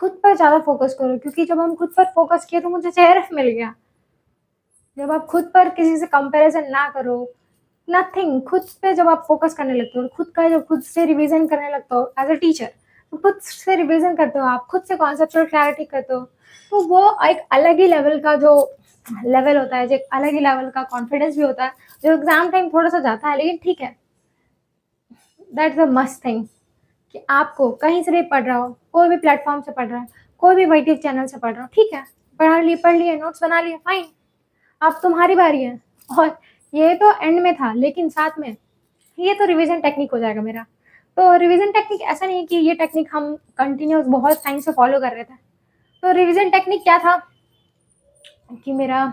खुद पर ज़्यादा फोकस करो, क्योंकि जब हम खुद पर फोकस किए तो मुझे चेहरा मिल गया। जब आप खुद पर किसी से कंपैरिजन ना करो, नथिंग, खुद पे जब आप फोकस करने लगते हो, खुद का जब खुद से रिवीजन करने लगते हो एज अ टीचर, तो खुद से रिवीजन करते हो, आप खुद से कॉन्सेप्चुअल क्लैरिटी करते हो, तो वो एक अलग ही लेवल का जो लेवल होता है, जो एक अलग ही लेवल का कॉन्फिडेंस भी होता है, जो एग्जाम टाइम थोड़ा सा जाता है, लेकिन ठीक है, दैट्स द मस्ट थिंग कि आपको कहीं से भी पढ़ रहा हो, कोई भी प्लेटफॉर्म से पढ़ रहा है, कोई भी यूट्यूब चैनल से पढ़ रहा हो, ठीक है, पढ़ लिए, नोट्स बना लिए, फाइन, अब तुम्हारी बारी है। और ये तो एंड में था, लेकिन साथ में ये तो रिवीजन टेक्निक हो जाएगा मेरा। तो रिवीजन टेक्निक ऐसा नहीं है कि ये टेक्निक हम कंटिन्यूस बहुत टाइम से फॉलो कर रहे थे। तो रिवीजन टेक्निक क्या था कि मेरा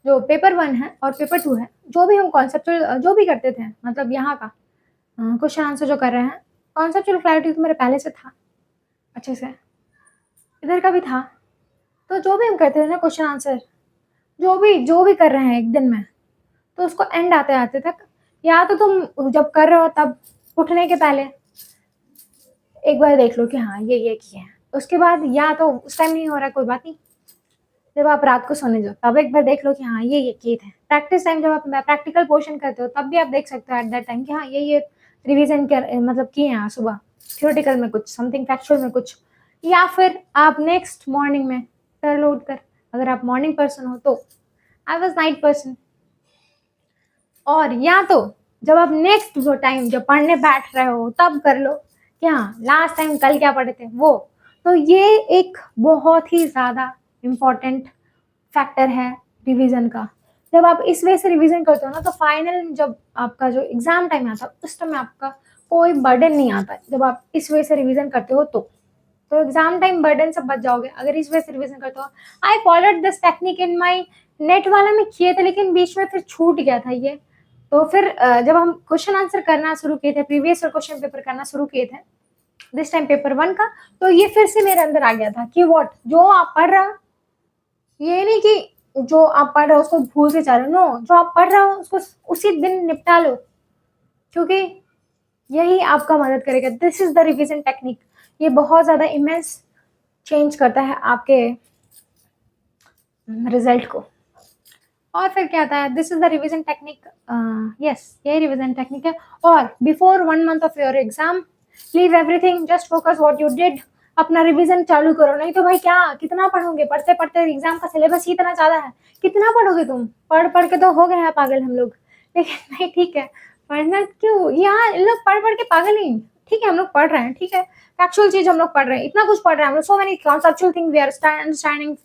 जो पेपर 1 है और पेपर 2 है, जो भी हम कॉन्सेप्चुअल जो भी करते थे, मतलब यहाँ का क्वेश्चन आंसर जो कर रहे हैं, कॉन्सेप्चुअल क्लैरिटी तो मेरे पहले से था अच्छे से, इधर का भी था। तो जो भी हम करते थे ना क्वेश्चन आंसर, जो भी कर रहे हैं एक दिन में, तो उसको एंड आते आते तक, या तो तुम जब कर रहे हो तब उठने के पहले एक बार देख लो कि हाँ ये किया है, उसके बाद या तो उस टाइम नहीं हो रहा है, कोई बात नहीं, जब आप रात को सोने जाओ तब एक बार देख लो कि हाँ ये किए थे। प्रैक्टिस टाइम जब आप प्रैक्टिकल पोर्शन करते हो तब भी आप देख सकते हो एट दैट टाइम कि हाँ ये रिवीजन कर मतलब किए हैं सुबह, थियोरेटिकल में कुछ, समथिंग फैक्चुअल में कुछ, या फिर आप नेक्स्ट मॉर्निंग में कर लो उठकर, अगर आप मॉर्निंग पर्सन हो तो। I was night person. और या तो जब आप नेक्स्ट वो टाइम जब पढ़ने बैठ रहे हो तब कर लो कि हाँ लास्ट टाइम कल क्या पढ़े थे वो। तो ये एक बहुत ही ज़्यादा इम्पॉर्टेंट फैक्टर है रिवीजन का। जब आप इस वे से रिवीजन करते हो ना, तो फाइनल जब आपका जो एग्जाम टाइम आता है उस टाइम आपका कोई बर्डन नहीं आता है, जब आप इस वे से रिवीजन करते हो तो एग्जाम टाइम बर्डन से बच जाओगे अगर इस वे से रिवीजन करते हो। I followed this technique in my net वाला में किए थे, लेकिन बीच में फिर छूट गया था ये। तो फिर जब हम क्वेश्चन आंसर करना शुरू किए थे, प्रीवियस क्वेश्चन पेपर करना शुरू किए थे दिस टाइम पेपर 1 का, तो ये फिर से मेरे अंदर आ गया था कि व्हाट, जो आप पढ़ रहे हो, ये नहीं कि जो आप पढ़ रहे हो उसको भूल के जा रहे हो, नो, जो आप पढ़ रहे हो उसको उसी दिन निपटा लो, क्योंकि यही आपका मदद करेगा। This is the revision technique. ये बहुत ज्यादा इमेंस चेंज करता है आपके रिजल्ट को। और फिर क्या आता है, this is the revision technique, yes ये रिवीजन टेक्निक है। और before 1 month of your exam, leave everything, just focus what you did, अपना रिवीजन चालू करो। नहीं तो भाई क्या कितना पढ़ोगे, पढ़ते पढ़ते एग्जाम का सिलेबस ही इतना ज्यादा है, कितना पढ़ोगे तुम, पढ़ के तो हो गए हैं पागल हम लोग। लेकिन नहीं, ठीक है, पढ़ना क्यों, यहाँ लोग पढ़ के पागल नहीं, ठीक है हम लोग पढ़ रहे हैं, ठीक है, फैक्चुअल चीज हम लोग पढ़ रहे हैं, इतना कुछ पढ़ रहे हैं हम लोग, so many conceptual thing we are understanding,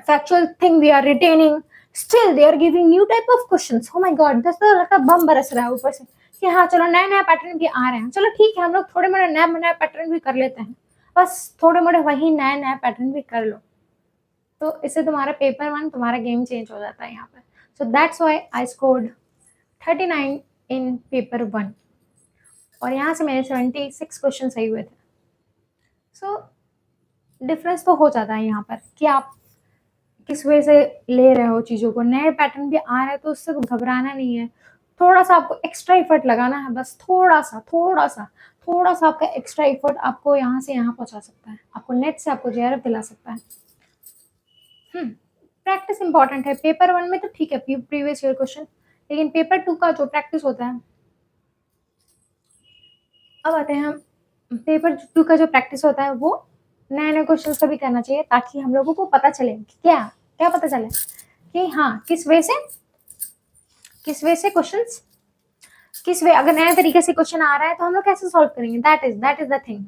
factual thing we are retaining, still they are giving new type of questions. Oh my god, दस तो लगता बम बरस रहा है ऊपर से कि हाँ चलो नया नया पैटर्न भी आ रहे हैं, चलो ठीक है हम लोग थोड़े मोड़े नया पैटर्न भी कर लेते हैं, बस थोड़े मोड़े वही नया पैटर्न भी कर लो, तो इससे तुम्हारा पेपर 1 तुम्हारा गेम चेंज हो जाता है यहाँ पर। So that's why I scored 39 in paper 1 और यहाँ से मेरे 76 क्वेश्चन सही हुए थे। सो डिफरेंस तो हो जाता है यहाँ पर कि आप किस वजह से ले रहे हो चीज़ों को, नए पैटर्न भी आ रहे हैं तो उससे घबराना नहीं है, थोड़ा सा आपको एक्स्ट्रा एफर्ट लगाना है, बस थोड़ा सा आपका एक्स्ट्रा एफर्ट आपको यहाँ से यहाँ पहुँचा सकता है, आपको नेट से आपको जेआरएफ दिला सकता है। प्रैक्टिस इंपॉर्टेंट है। पेपर 1 में तो ठीक है प्रीवियस ईयर क्वेश्चन, लेकिन पेपर 2 का जो प्रैक्टिस होता है, अब आते हैं हम पेपर 2 का जो प्रैक्टिस होता है वो नए क्वेश्चन का भी करना चाहिए, ताकि हम लोगों को पता चले कि क्या पता चले कि हाँ किस वे से क्वेश्चंस, किस वे, अगर नए तरीके से क्वेश्चन आ रहा है तो हम लोग कैसे सॉल्व करेंगे। दैट इज द थिंग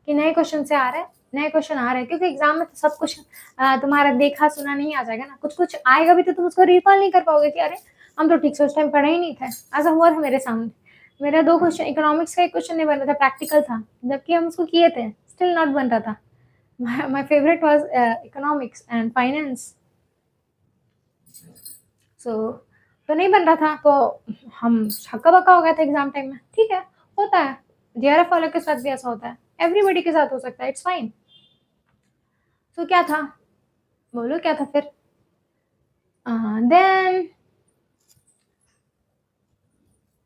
कि नए क्वेश्चन से आ रहा है, नए क्वेश्चन आ रहे हैं, क्योंकि एग्जाम में तो सब कुछ तुम्हारा देखा सुना नहीं आ जाएगा ना, कुछ आएगा भी तो तुम उसको रिकॉल नहीं कर पाओगे कि अरे हम तो ठीक से उस टाइम पढ़े ही नहीं थे। ऐसा हुआ था मेरे सामने, मेरा 2 क्वेश्चन, इकोनॉमिक्स का एक क्वेश्चन नहीं बन रहा था, प्रैक्टिकल था, जबकि हम उसको किए थे, स्टिल नॉट बन रहा था। My favorite was economics and finance. So तो नहीं बन रहा था, तो हम हक्का बक्का हो गया था एग्जाम टाइम में। ठीक है, होता है, जेआरएफ वालों के साथ भी ऐसा होता है, एवरीबडी के साथ हो सकता है, इट्स फाइन। तो क्या था, बोलो क्या था फिर,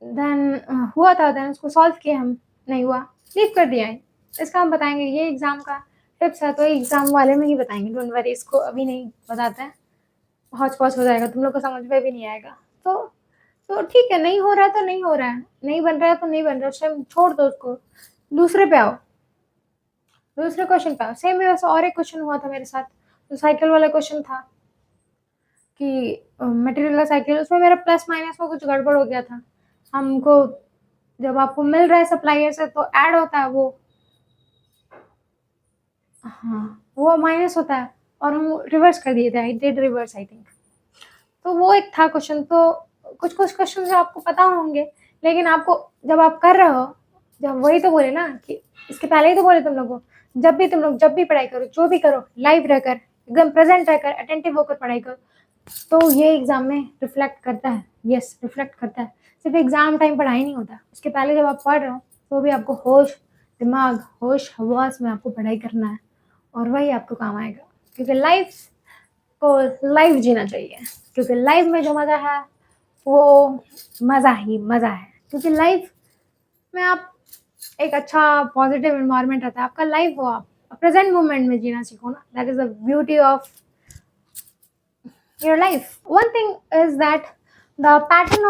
देन हुआ था, देन उसको सॉल्व किया हम, नहीं हुआ लीव कर दिया है, इसका हम बताएंगे, ये एग्जाम का टिप्स है तो एग्जाम वाले में ही बताएंगे, डोंट वरी, इसको अभी नहीं बताते हैं, हौच पौच हो जाएगा, तुम लोग को समझ में भी नहीं आएगा। तो ठीक है, नहीं हो रहा है तो नहीं हो रहा है, नहीं बन रहा है तो नहीं बन रहा है, उस टाइम छोड़ दो उसको, दूसरे पे आओ, दूसरे क्वेश्चन पे आओ। सेम वैसे और एक क्वेश्चन हुआ था मेरे साथ, तो साइकिल वाला क्वेश्चन था कि मटेरियल का साइकिल, उसमें मेरा प्लस माइनस में कुछ गड़बड़ हो गया था। हमको जब आपको मिल रहा है सप्लायर से तो ऐड होता है वो, हाँ वो माइनस होता है, और हम रिवर्स कर दिए थे, I did reverse I think. तो वो एक था क्वेश्चन। तो कुछ कुछ क्वेश्चन जो आपको पता होंगे, लेकिन आपको जब आप कर रहे हो, जब वही तो बोले ना कि इसके पहले ही तो बोले तुम लोगों को, जब भी पढ़ाई करो, जो भी करो, लाइव रहकर, एकदम प्रेजेंट रहकर, अटेंटिव होकर पढ़ाई करो, तो ये एग्जाम में रिफ्लेक्ट करता है। यस, रिफ्लेक्ट करता है। सिर्फ एग्जाम टाइम पढ़ाई नहीं होता, उसके पहले जब आप पढ़ रहे हो तो भी आपको होश दिमाग, होश हवास में आपको पढ़ाई करना है, और वही आपको काम आएगा। क्योंकि लाइफ को लाइव जीना चाहिए, क्योंकि लाइफ में जो मज़ा है वो मज़ा ही मज़ा है। क्योंकि लाइफ में आप एक अच्छा पॉजिटिव एनवायरनमेंट रहता है आपका, लाइफ हो आप प्रेजेंट मोमेंट में जीना सीखो ना, that is the beauty of your life. One thing is that the pattern